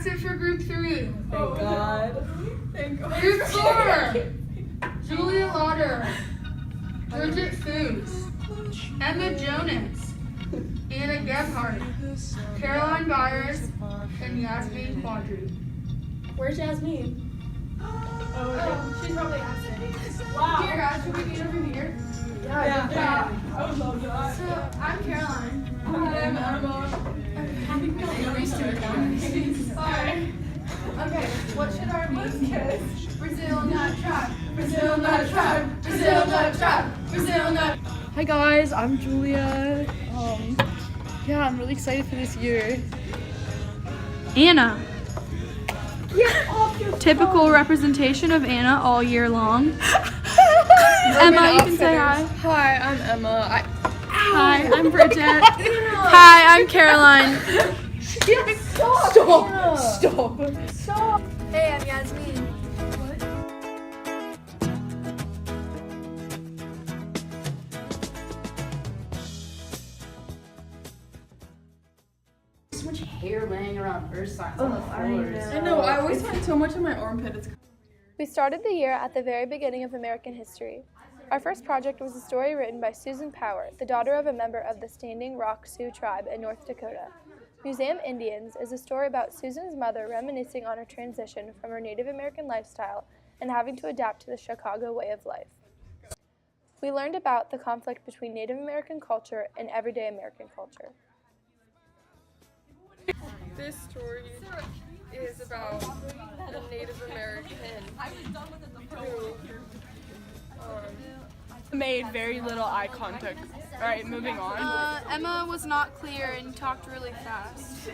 that's it for group 3. Thank God. Thank God. Group 4. Julia Lauder, Bridget Foos, Emma Jonas, Anna Gebhardt, Caroline Byers, and Yasmin Quadri. Where's Yasmin? Oh, she's probably absent. Wow. Dear guys, should we meet over here? Yeah. I would love that. So, I'm Caroline. I'm Emma. Sorry. Okay, what should our meeting be? Brazil nut trap. Brazil nut trap. Brazil nut trap. Brazil nut. Hi guys, I'm Julia. Yeah, I'm really excited for this year. Anna. Typical representation of Anna all year long. Emma, you can say hi. Hi, I'm Emma. Hi, I'm Bridget. Hi, I'm Caroline. Stop. Hey, I'm Yasmin. So much hair laying around earth signs on the floors. I know, I always find so much in my armpit. It's We started the year at the very beginning of American history. Our first project was a story written by Susan Power, the daughter of a member of the Standing Rock Sioux tribe in North Dakota. Museum Indians is a story about Susan's mother reminiscing on her transition from her Native American lifestyle and having to adapt to the Chicago way of life. We learned about the conflict between Native American culture and everyday American culture. This story is about a Native American who made very little eye contact. Alright, moving on. Emma was not clear and talked really fast.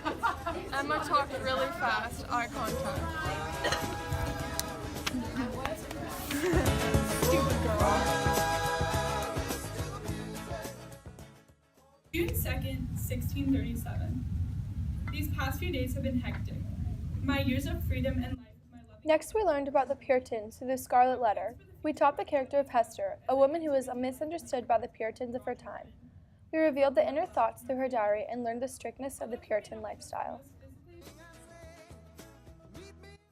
Emma talked really fast, eye contact. Stupid girl. June 2nd, 1637. These past few days have been hectic. My years of freedom and life with my loving... Next, we learned about the Puritans through the Scarlet Letter. We taught the character of Hester, a woman who was misunderstood by the Puritans of her time. We revealed the inner thoughts through her diary and learned the strictness of the Puritan lifestyle.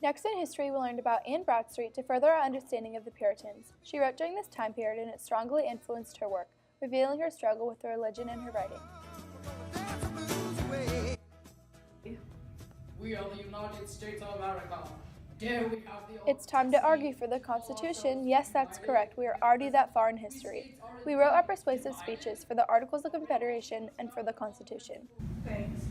Next in history, we learned about Anne Bradstreet to further our understanding of the Puritans. She wrote during this time period and it strongly influenced her work, revealing her struggle with her religion in her writing. We are the United States of America. Dare we have the... It's time to argue for the Constitution. Yes, that's correct. We are already that far in history. We wrote our persuasive speeches for the Articles of Confederation and for the Constitution. Thanks.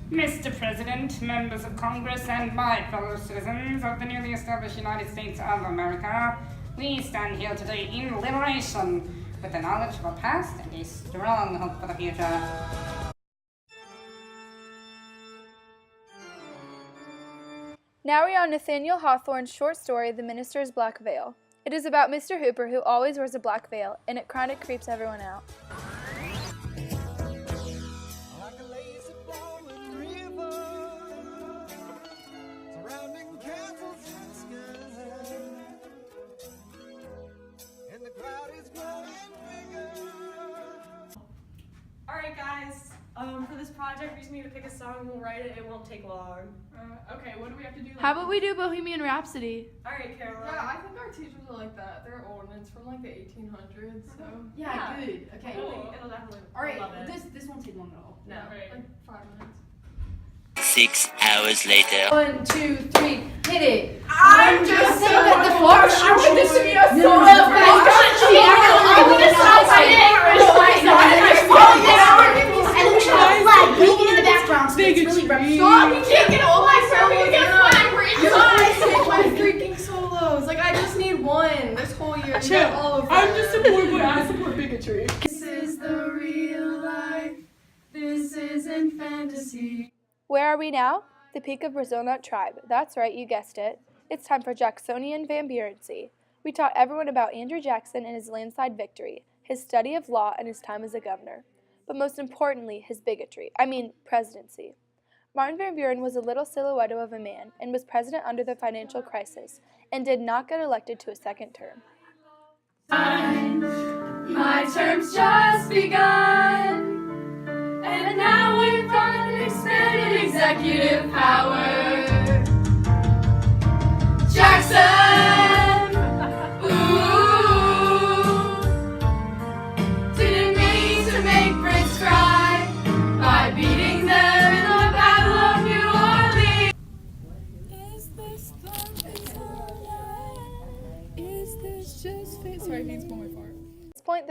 Mr. President, members of Congress, and my fellow citizens of the newly established United States of America, we stand here today in liberation with the knowledge of our past and a strong hope for the future. Now we are on Nathaniel Hawthorne's short story, The Minister's Black Veil. It is about Mr. Hooper, who always wears a black veil, and it kind of creeps everyone out. Alright guys, for this project we just need to pick a song, we'll write it, it won't take long. Okay, what do we have to do? How about we do Bohemian Rhapsody? Alright Caroline. Yeah, I think our teachers are like that. They're old and it's from like the 1800s, so. Yeah, good. Okay. It'll definitely Alright, love it. this won't take long at all. No. Like 5 minutes. 6 hours later. 1, 2, 3, hit it. I'm just so the floor. I want this to be a No, solo no, thing. no, I'm gonna stop my English. And we should have a flag waving in the background so it's really representing. Stop, you can't get all my circles get flag. We're You guys inside. take my freaking solos. Like, I just need one this whole year. You get all of them. I'm just a boy, but I support bigotry. This is the real life. This isn't fantasy. Where are we now? The peak of Brazil Nut Tribe. That's right, you guessed it. It's time for Jacksonian Van Burency. We taught everyone about Andrew Jackson and his landslide victory, his study of law, and his time as a governor. But most importantly, his presidency. Martin Van Buren was a little silhouette of a man and was president under the financial crisis and did not get elected to a second term. My term's just begun, and now we've got expanded executive power.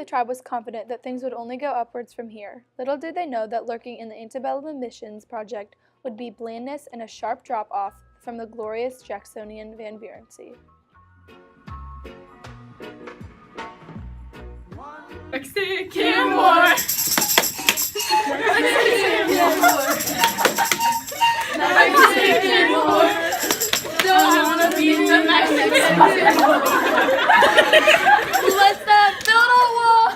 the tribe was confident that things would only go upwards from here. Little did they know that lurking in the Antebellum Emissions Project would be blandness and a sharp drop-off from the glorious Jacksonian Van Buren Sea. Mexican War! Mexican War! Don't wanna be the Mexican War! Let's build a wall!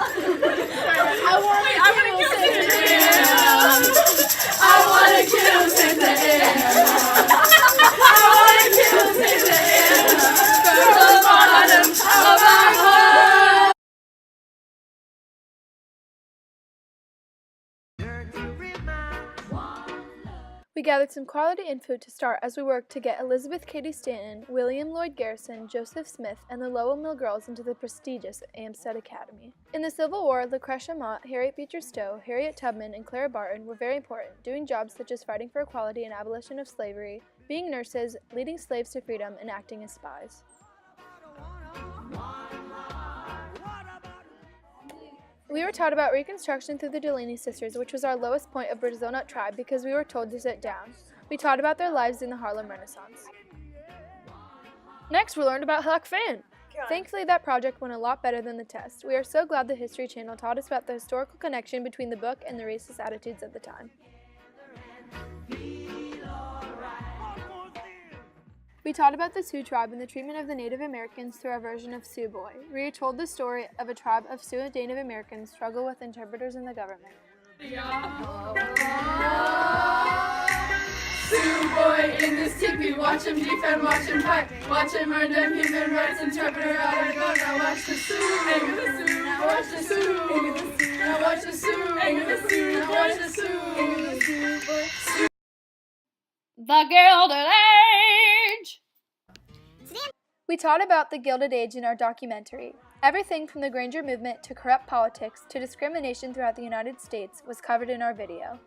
I wanna kill Santa Ana. I wanna kill Santa Ana. From the bottom of our heart. We gathered some quality info to start as we worked to get Elizabeth Cady Stanton, William Lloyd Garrison, Joseph Smith, and the Lowell Mill Girls into the prestigious Amstead Academy. In the Civil War, Lucretia Mott, Harriet Beecher Stowe, Harriet Tubman, and Clara Barton were very important, doing jobs such as fighting for equality and abolition of slavery, being nurses, leading slaves to freedom, and acting as spies. We were taught about Reconstruction through the Delaney sisters, which was our lowest point of Brazil Nut tribe because we were told to sit down. We taught about their lives in the Harlem Renaissance. Next, we learned about Huck Finn. Thankfully, that project went a lot better than the test. We are so glad the History Channel taught us about the historical connection between the book and the racist attitudes of the time. We taught about the Sioux tribe and the treatment of the Native Americans through our version of Sioux Boy. We told the story of a tribe of Sioux Native Americans struggle with interpreters in the government. Sioux boy in this teepee, watch him defend, watch him fight, watch him earn them human rights, interpreter out of go, now watch the Sioux, hang the Sioux, now watch the Sioux, hang the Sioux, now watch the Sioux, hang the Sioux, now watch the Sioux, hang the Sioux. The Gilded Age! We taught about the Gilded Age in our documentary. Everything from the Granger movement to corrupt politics to discrimination throughout the United States was covered in our video.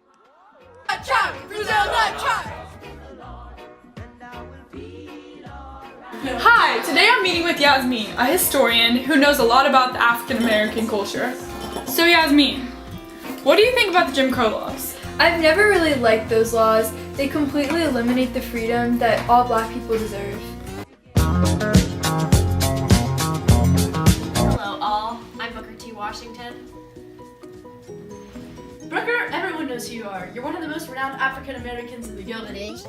Hi, today I'm meeting with Yasmin, a historian who knows a lot about the African American culture. So Yasmin, what do you think about the Jim Crow laws? I've never really liked those laws. They completely eliminate the freedom that all black people deserve. Hello all, I'm Booker T. Washington. Brooker, everyone knows who you are. You're one of the most renowned African Americans in the Gilded Age.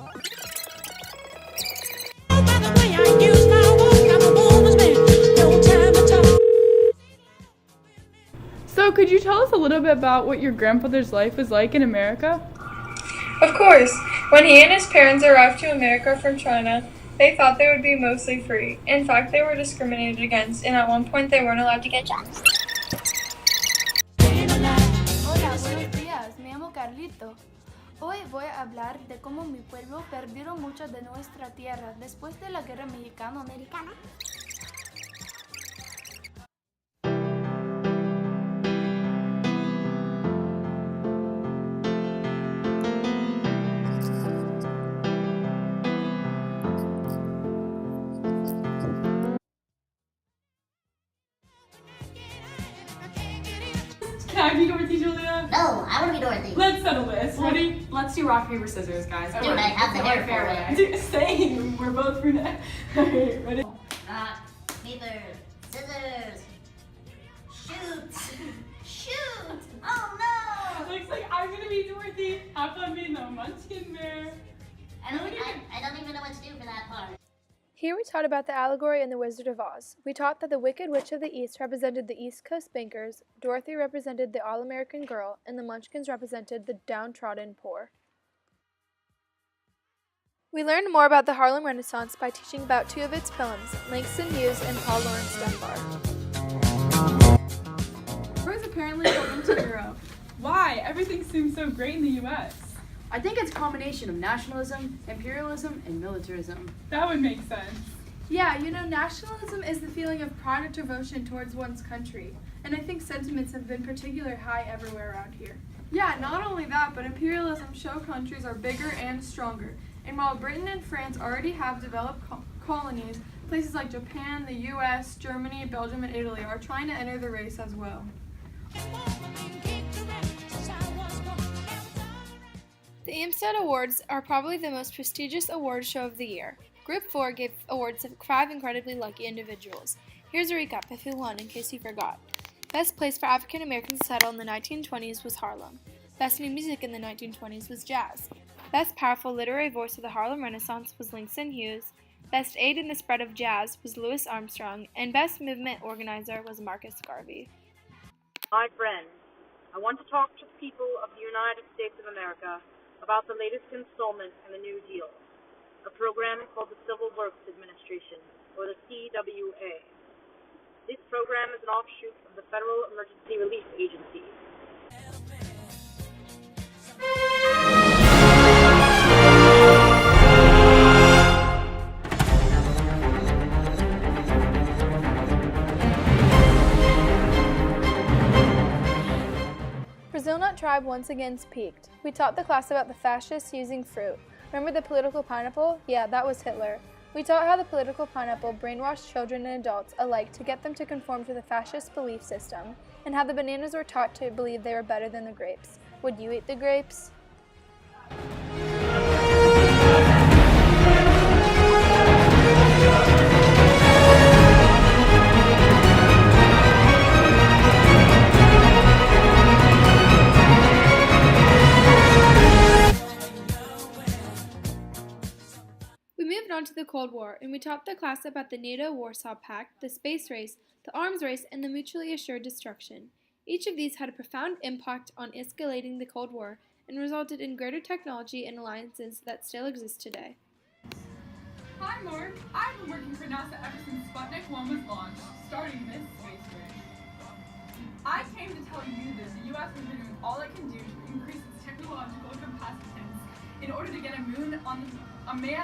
So could you tell us a little bit about what your grandfather's life was like in America? Of course. When he and his parents arrived to America from China, they thought they would be mostly free. In fact, they were discriminated against, and at one point they weren't allowed to get jobs. Hola, buenos días. Me llamo Carlito. Hoy voy a hablar de cómo mi pueblo perdió mucho de nuestra tierra después de la Guerra Mexicano-Americana. Can I be Dorothy, Julia? No, I want to be Dorothy. Let's settle this. Ready? Let's do rock, paper, scissors, guys. Dude, I have the hair for it. Dude, same. We're both brunette. Alright, ready? Rock, paper, scissors. Shoot. Shoot. Oh no. Looks like I'm gonna be Dorothy. Have fun being the Munchkin Bear. I don't even know what to do for that part. Here we taught about the allegory in The Wizard of Oz. We taught that the Wicked Witch of the East represented the East Coast bankers, Dorothy represented the All-American girl, and the Munchkins represented the downtrodden poor. We learned more about the Harlem Renaissance by teaching about two of its poems, Langston Hughes and Paul Laurence Dunbar. Crows apparently welcome to Europe. Why? Everything seems so great in the U.S. I think it's a combination of nationalism, imperialism, and militarism. That would make sense. Yeah, you know, nationalism is the feeling of pride or devotion towards one's country, and I think sentiments have been particularly high everywhere around here. Yeah, not only that, but imperialism show countries are bigger and stronger. And while Britain and France already have developed colonies, places like Japan, the US, Germany, Belgium, and Italy are trying to enter the race as well. The Amstead Awards are probably the most prestigious award show of the year. Group 4 gave awards to 5 incredibly lucky individuals. Here's a recap of who won in case you forgot. Best place for African Americans to settle in the 1920s was Harlem. Best new music in the 1920s was jazz. Best powerful literary voice of the Harlem Renaissance was Langston Hughes. Best aid in the spread of jazz was Louis Armstrong. And best movement organizer was Marcus Garvey. My friends, I want to talk to the people of the United States of America about the latest installment in the New Deal, a program called the Civil Works Administration, or the CWA. This program is an offshoot of the Federal Emergency Relief Agency. Brazil Nut Tribe once again peaked. We taught the class about the fascists using fruit. Remember the political pineapple? Yeah, that was Hitler. We taught how the political pineapple brainwashed children and adults alike to get them to conform to the fascist belief system, and how the bananas were taught to believe they were better than the grapes. Would you eat the grapes? On to the Cold War, and we taught the class about the NATO-Warsaw Pact, the space race, the arms race, and the mutually assured destruction. Each of these had a profound impact on escalating the Cold War and resulted in greater technology and alliances that still exist today. Hi Mark, I've been working for NASA ever since Sputnik 1 was launched, starting this space race. I came to tell you that the U.S. has been doing all it can do to increase its technological capacitance in order to get a man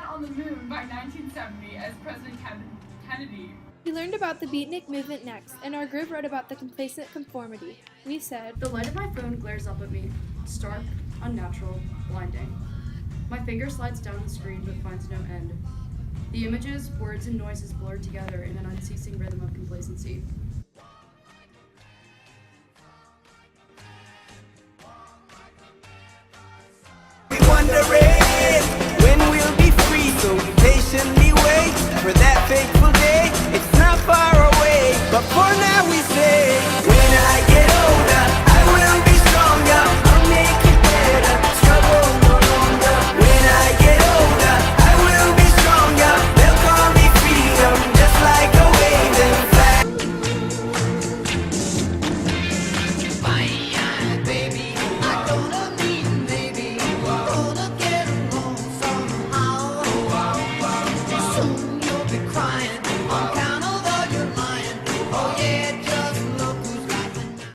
on the moon by 1970 as President Kennedy. We learned about the beatnik movement next, and our group wrote about the complacent conformity. We said, "The light of my phone glares up at me, stark, unnatural, blinding. My finger slides down the screen but finds no end. The images, words, and noises blurred together in an unceasing rhythm of complacency. Wondering when we'll be free, so we patiently wait for that fateful day. It's not far away, but for